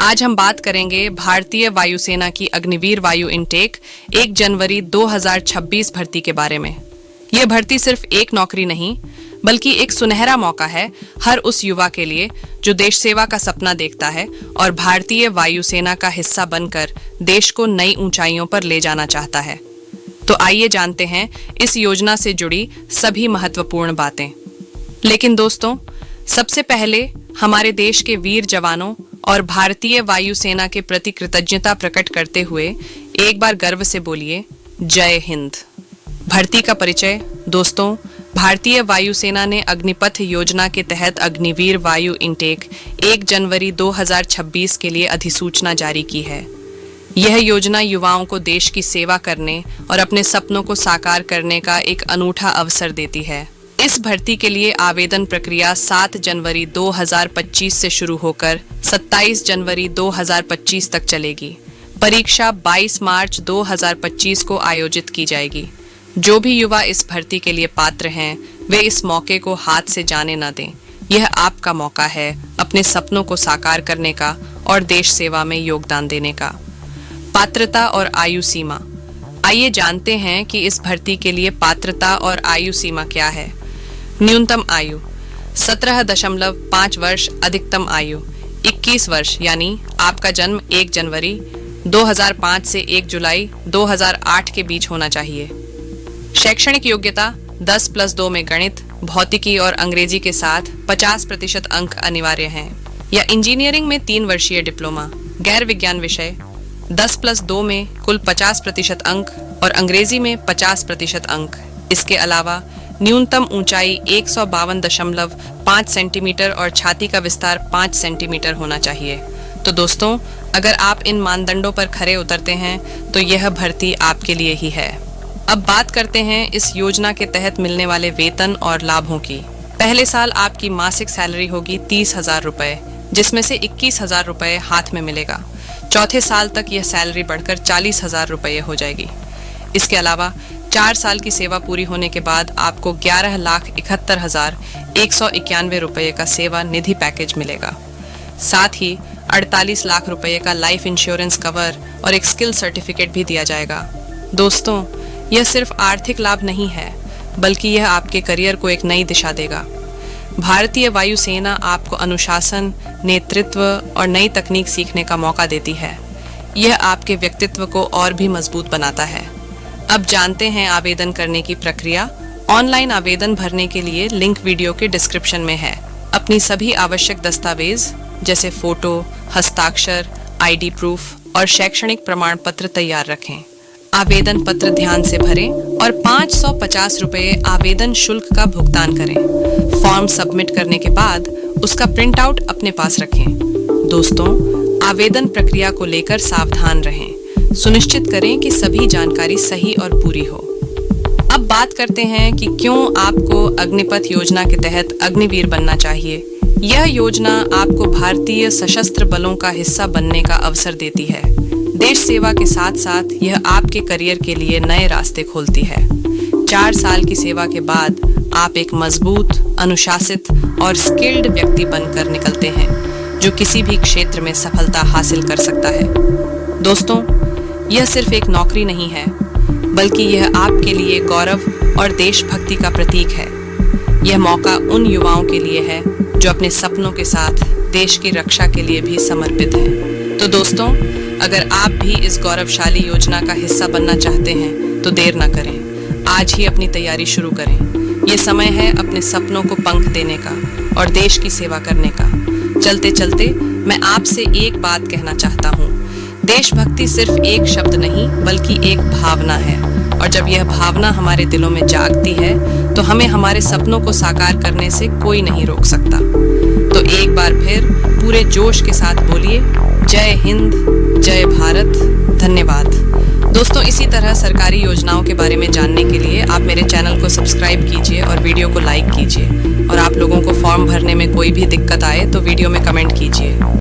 आज हम बात करेंगे भारतीय वायुसेना की अग्निवीर वायु इनटेक 1 जनवरी 2026 भर्ती के बारे में। यह भर्ती सिर्फ एक नौकरी नहीं, बल्कि एक सुनहरा मौका है हर उस युवा के लिए जो देश सेवा का सपना देखता है और भारतीय वायुसेना का हिस्सा बनकर देश को नई ऊंचाइयों पर ले जाना चाहता है। तो आइए जानते हैं इस योजना से जुड़ी सभी महत्वपूर्ण बातें। लेकिन दोस्तों, सबसे पहले हमारे देश के वीर जवानों और भारतीय वायुसेना के प्रति कृतज्ञता प्रकट करते हुए एक बार गर्व से बोलिए, जय हिंद। भर्ती का परिचय। दोस्तों, भारतीय वायुसेना ने अग्निपथ योजना के तहत अग्निवीर वायु इनटेक 1 जनवरी 2026 के लिए अधिसूचना जारी की है। यह योजना युवाओं को देश की सेवा करने और अपने सपनों को साकार करने का एक अनूठा अवसर देती है। इस भर्ती के लिए आवेदन प्रक्रिया 7 जनवरी 2025 से शुरू होकर 27 जनवरी 2025 तक चलेगी। परीक्षा 22 मार्च 2025 को आयोजित की जाएगी। जो भी युवा इस भर्ती के लिए पात्र हैं, वे इस मौके को हाथ से जाने न दें। यह आपका मौका है अपने सपनों को साकार करने का और देश सेवा में योगदान देने का। पात्रता और आयु सीमा। आइए जानते हैं कि इस भर्ती के लिए पात्रता और आयु सीमा क्या है। न्यूनतम आयु 17.5 वर्ष, अधिकतम आयु 21 वर्ष, यानी आपका जन्म 1 जनवरी 2005 से 1 जुलाई 2008 के बीच होना चाहिए। शैक्षणिक योग्यता 10+2 में गणित, भौतिकी और अंग्रेजी के साथ 50% अंक अनिवार्य हैं, या इंजीनियरिंग में 3 वर्षीय डिप्लोमा। गैर विज्ञान विषय 10+2 में कुल 50% अंक और अंग्रेजी में 50% अंक। इसके अलावा न्यूनतम ऊंचाई 152.5 सेंटीमीटर और छाती का विस्तार 5 सेंटीमीटर होना चाहिए। तो दोस्तों, अगर आप इन मानदंडों पर खरे उतरते हैं तो यह भर्ती आपके लिए ही है। अब बात करते हैं इस योजना के तहत मिलने वाले वेतन और लाभों की। पहले साल आपकी मासिक सैलरी होगी 30,000 रुपये, जिसमें से 21,000 रुपये हाथ में मिलेगा। चौथे साल तक यह सैलरी बढ़कर 40,000 रुपये हो जाएगी। इसके अलावा 4 साल की सेवा पूरी होने के बाद आपको 11,71,191 रुपये का सेवा निधि पैकेज मिलेगा। साथ ही 48 लाख रुपये का लाइफ इंश्योरेंस कवर और एक स्किल सर्टिफिकेट भी दिया जाएगा। दोस्तों, यह सिर्फ आर्थिक लाभ नहीं है, बल्कि यह आपके करियर को एक नई दिशा देगा। भारतीय वायुसेना आपको अनुशासन, नेतृत्व और नई तकनीक सीखने का मौका देती है। यह आपके व्यक्तित्व को और भी मजबूत बनाता है। अब जानते हैं आवेदन करने की प्रक्रिया। ऑनलाइन आवेदन भरने के लिए लिंक वीडियो के डिस्क्रिप्शन में है। अपनी सभी आवश्यक दस्तावेज जैसे फोटो, हस्ताक्षर, आईडी प्रूफ और शैक्षणिक प्रमाण पत्र तैयार रखें। आवेदन पत्र ध्यान से भरें और 550 रुपये आवेदन शुल्क का भुगतान करें। फॉर्म सबमिट करने के बाद उसका प्रिंट आउट अपने पास रखें। दोस्तों, आवेदन प्रक्रिया को लेकर सावधान रहें। सुनिश्चित करें कि सभी जानकारी सही और पूरी हो। अब बात करते हैं कि क्यों आपको अग्निपथ योजना के तहत अग्निवीर बनना चाहिए। यह योजना आपको भारतीय सशस्त्र बलों का हिस्सा बनने का अवसर देती है। देश सेवा के साथ साथ यह आपके करियर के लिए नए रास्ते खोलती है। 4 साल की सेवा के बाद आप एक मजबूत, अनुशासित और स्किल्ड व्यक्ति बनकर निकलते हैं, जो किसी भी क्षेत्र में सफलता हासिल कर सकता है। दोस्तों, यह सिर्फ एक नौकरी नहीं है, बल्कि यह आपके लिए गौरव और देशभक्ति का प्रतीक है। यह मौका उन युवाओं के लिए है जो अपने सपनों के साथ देश की रक्षा के लिए भी समर्पित हैं। तो दोस्तों, अगर आप भी इस गौरवशाली योजना का हिस्सा बनना चाहते हैं तो देर न करें। आज ही अपनी तैयारी शुरू करें। ये समय है अपने सपनों को पंख देने का और देश की सेवा करने का। चलते चलते मैं आपसे एक बात कहना चाहता हूँ। देशभक्ति सिर्फ एक शब्द नहीं, बल्कि एक भावना है, और जब यह भावना हमारे दिलों में जागती है तो हमें हमारे सपनों को साकार करने से कोई नहीं रोक सकता। तो एक बार फिर पूरे जोश के साथ बोलिए, जय हिंद, जय भारत, धन्यवाद। दोस्तों, इसी तरह सरकारी योजनाओं के बारे में जानने के लिए आप मेरे चैनल को सब्सक्राइब कीजिए और वीडियो को लाइक कीजिए। और आप लोगों को फॉर्म भरने में कोई भी दिक्कत आए तो वीडियो में कमेंट कीजिए।